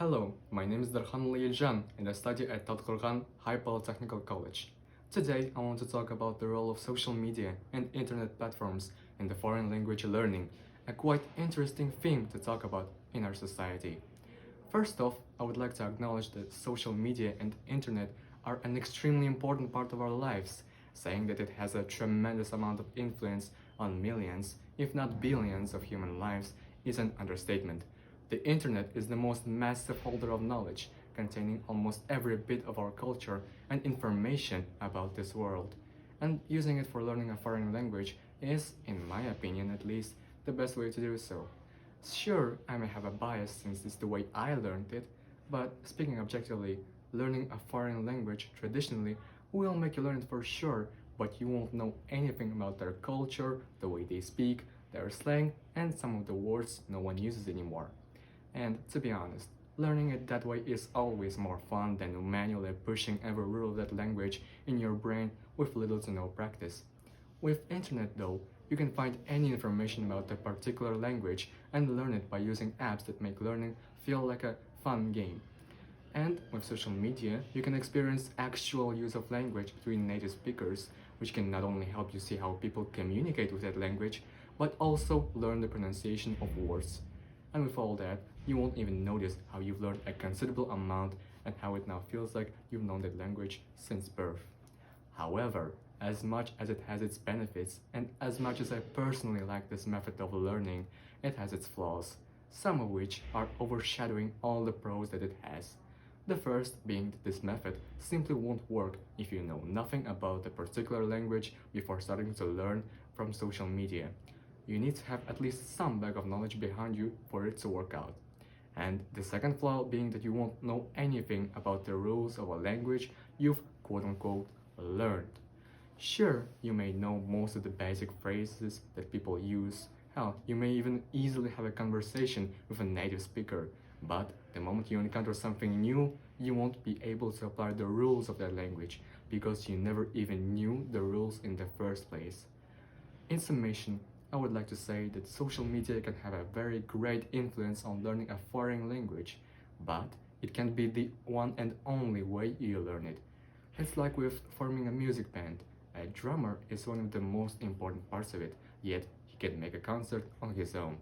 Hello, my name is Darханұlы Ельжан and I study at Талдыкорганский High College. Today, I want to talk about the role of social media and internet platforms in the foreign language learning, a quite interesting theme to talk about in our society. First off, I would like to acknowledge that social media and internet are an extremely important part of our lives, saying that it has a tremendous amount of influence on millions, if not billions of human lives is an understatement. The internet is the most massive holder of knowledge, containing almost every bit of our culture and information about this world. And using it for learning a foreign language is, in my opinion at least, the best way to do so. Sure, I may have a bias since it's the way I learned it, but speaking objectively, learning a foreign language traditionally will make you learn it for sure, but you won't know anything about their culture, the way they speak, their slang, and some of the words no one uses anymore. And to be honest, learning it that way is always more fun than manually pushing every rule of that language in your brain with little to no practice. With internet though, you can find any information about a particular language and learn it by using apps that make learning feel like a fun game. And with social media, you can experience actual use of language between native speakers, which can not only help you see how people communicate with that language, but also learn the pronunciation of words. And with all that, you won't even notice how you've learned a considerable amount and how it now feels like you've known that language since birth. However, as much as it has its benefits, and as much as I personally like this method of learning, it has its flaws, some of which are overshadowing all the pros that it has. The first being that this method simply won't work if you know nothing about the particular language before starting to learn from social media. You need to have at least some bag of knowledge behind you for it to work out. And the second flaw being that you won't know anything about the rules of a language you've quote-unquote learned. Sure, you may know most of the basic phrases that people use. Hell, you may even easily have a conversation with a native speaker, but the moment you encounter something new, you won't be able to apply the rules of that language because you never even knew the rules in the first place. In summation, I would like to say that social media can have a very great influence on learning a foreign language, but it can't be the one and only way you learn it. It's like with forming a music band. A drummer is one of the most important parts of it, yet he can make a concert on his own.